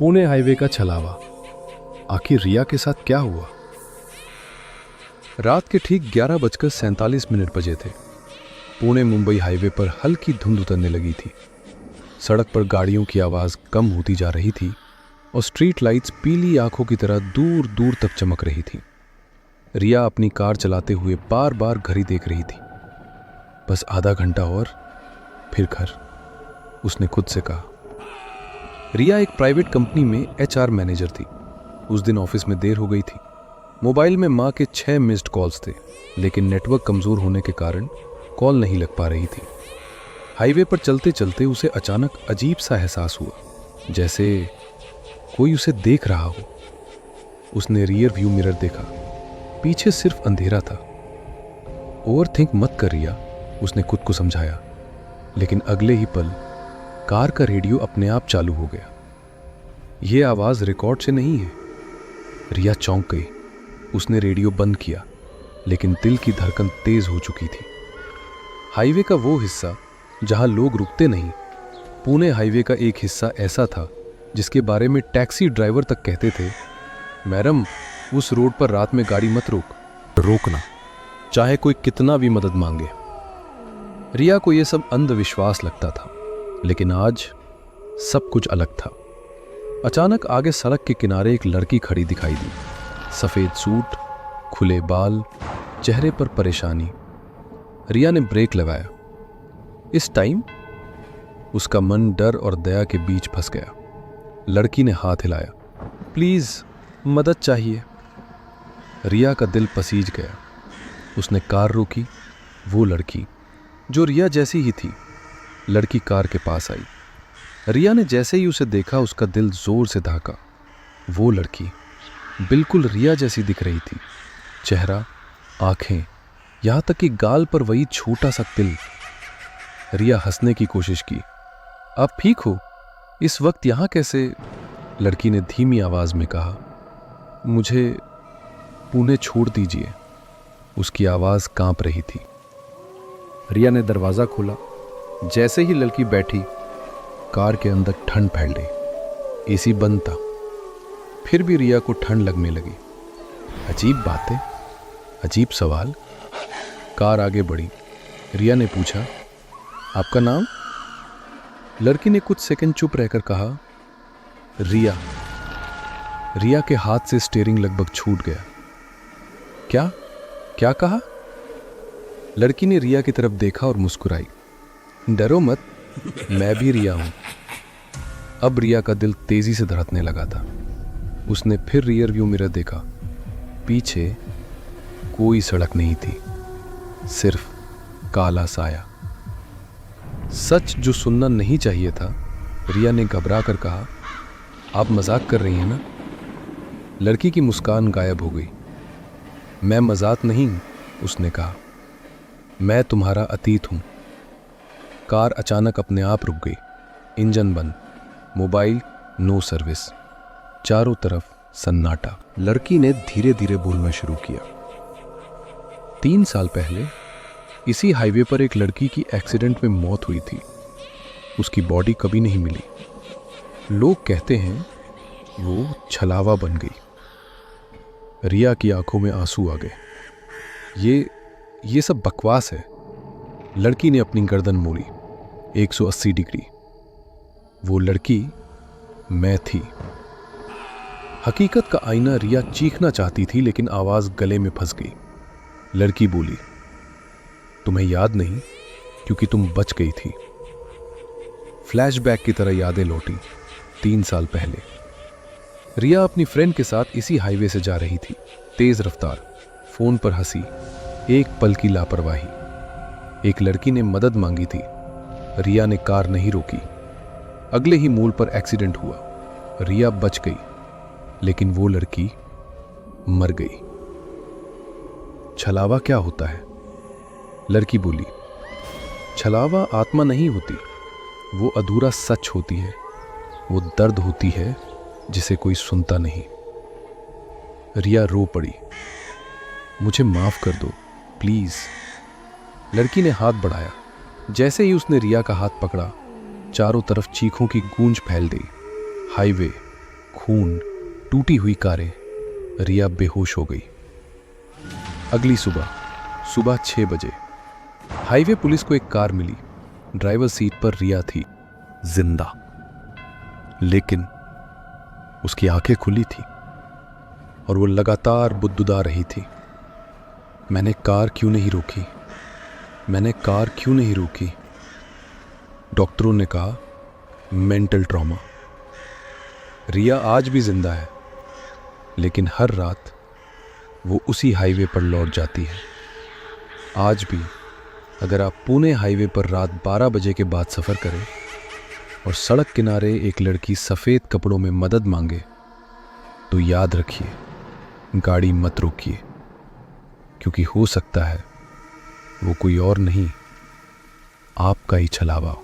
Pune highway का छलावा। आखिर रिया के साथ क्या हुआ? रात के ठीक 11:47 बजे थे। पुणे मुंबई हाईवे पर हल्की धुंध उतरने लगी थी। सड़क पर गाड़ियों की आवाज़ कम होती जा रही थी और स्ट्रीट लाइट्स पीली आंखों की तरह दूर दूर तक चमक रही थी। रिया अपनी कार चलाते हुए बार बार घड़ी देख रही थी। बस आधा घंटा और फिर घर, उसने खुद से कहा। रिया एक प्राइवेट कंपनी में HR मैनेजर थी। उस दिन ऑफिस में देर हो गई थी। मोबाइल में माँ के 6 मिस्ड कॉल्स थे, लेकिन नेटवर्क कमज़ोर होने के कारण कॉल नहीं लग पा रही थी। हाईवे पर चलते चलते उसे अचानक अजीब सा एहसास हुआ, जैसे कोई उसे देख रहा हो। उसने रियर व्यू मिरर देखा, पीछे सिर्फ अंधेरा था। ओवर थिंक मत कर रिया, उसने खुद को समझाया। लेकिन अगले ही पल कार का रेडियो अपने आप चालू हो गया। यह आवाज़ रिकॉर्ड से नहीं है। रिया चौंक गई। उसने रेडियो बंद किया, लेकिन दिल की धड़कन तेज हो चुकी थी। हाईवे का वो हिस्सा जहां लोग रुकते नहीं, पुणे हाईवे का एक हिस्सा ऐसा था जिसके बारे में टैक्सी ड्राइवर तक कहते थे, मैडम उस रोड पर रात में गाड़ी मत रोकना, चाहे कोई कितना भी मदद मांगे। रिया को यह सब अंधविश्वास लगता था, लेकिन आज सब कुछ अलग था। अचानक आगे सड़क के किनारे एक लड़की खड़ी दिखाई दी। सफेद सूट, खुले बाल, चेहरे पर परेशानी। रिया ने ब्रेक लगाया। इस टाइम उसका मन डर और दया के बीच फंस गया। लड़की ने हाथ हिलाया, प्लीज मदद चाहिए। रिया का दिल पसीज गया। उसने कार रोकी। वो लड़की जो रिया जैसी ही थी, लड़की कार के पास आई। रिया ने जैसे ही उसे देखा, उसका दिल जोर से धड़का। वो लड़की बिल्कुल रिया जैसी दिख रही थी। चेहरा, आंखें, यहां तक कि गाल पर वही छोटा सा तिल। रिया हंसने की कोशिश की। आप ठीक हो? इस वक्त यहां कैसे? लड़की ने धीमी आवाज में कहा, मुझे पुणे छोड़ दीजिए। उसकी आवाज कांप रही थी। रिया ने दरवाजा खोला। जैसे ही लड़की बैठी, कार के अंदर ठंड फैल गई। एसी बंद था, फिर भी रिया को ठंड लगने लगी। अजीब बातें, अजीब सवाल। कार आगे बढ़ी। रिया ने पूछा, आपका नाम? लड़की ने कुछ सेकंड चुप रहकर कहा, रिया। रिया के हाथ से स्टीयरिंग लगभग छूट गया। क्या कहा? लड़की ने रिया की तरफ देखा और मुस्कुराई। डरो मत, मैं भी रिया हूं। अब रिया का दिल तेजी से धड़कने लगा था। उसने फिर रियर व्यू मिरर देखा। पीछे कोई सड़क नहीं थी, सिर्फ काला साया। सच जो सुनना नहीं चाहिए था। रिया ने घबरा कर कहा, आप मजाक कर रही हैं ना? लड़की की मुस्कान गायब हो गई। मैं मजाक नहीं, उसने कहा, मैं तुम्हारा अतीत हूं। कार अचानक अपने आप रुक गई। इंजन बंद, मोबाइल नो सर्विस, चारों तरफ सन्नाटा। लड़की ने धीरे धीरे बोलना शुरू किया। 3 साल पहले इसी हाईवे पर एक लड़की की एक्सीडेंट में मौत हुई थी। उसकी बॉडी कभी नहीं मिली। लोग कहते हैं वो छलावा बन गई। रिया की आंखों में आंसू आ गए। ये सब बकवास है। लड़की ने अपनी गर्दन मोड़ी 180 डिग्री। वो लड़की मैं थी। हकीकत का आईना। रिया चीखना चाहती थी, लेकिन आवाज गले में फंस गई। लड़की बोली, तुम्हें याद नहीं क्योंकि तुम बच गई थी। फ्लैशबैक की तरह यादें लौटी। 3 साल पहले रिया अपनी फ्रेंड के साथ इसी हाईवे से जा रही थी। तेज रफ्तार, फोन पर हंसी, एक पल की लापरवाही। एक लड़की ने मदद मांगी थी। रिया ने कार नहीं रोकी। अगले ही मोड़ पर एक्सीडेंट हुआ। रिया बच गई, लेकिन वो लड़की मर गई। छलावा क्या होता है? लड़की बोली, छलावा आत्मा नहीं होती, वो अधूरा सच होती है। वो दर्द होती है जिसे कोई सुनता नहीं। रिया रो पड़ी। मुझे माफ कर दो प्लीज। लड़की ने हाथ बढ़ाया। जैसे ही उसने रिया का हाथ पकड़ा, चारों तरफ चीखों की गूंज फैल गई। हाईवे, खून, टूटी हुई कारें, रिया बेहोश हो गई। अगली सुबह सुबह 6 बजे हाईवे पुलिस को एक कार मिली। ड्राइवर सीट पर रिया थी, जिंदा, लेकिन उसकी आंखें खुली थी और वो लगातार बुदबुदा रही थी। मैंने कार क्यों नहीं रोकी? मैंने कार क्यों नहीं रोकी? डॉक्टरों ने कहा मेंटल ट्रॉमा। रिया आज भी जिंदा है, लेकिन हर रात वो उसी हाईवे पर लौट जाती है। आज भी अगर आप पुणे हाईवे पर रात 12 बजे के बाद सफ़र करें और सड़क किनारे एक लड़की सफ़ेद कपड़ों में मदद मांगे, तो याद रखिए, गाड़ी मत रोकिए, क्योंकि हो सकता है वो कोई और नहीं, आपका ही छलावा हो।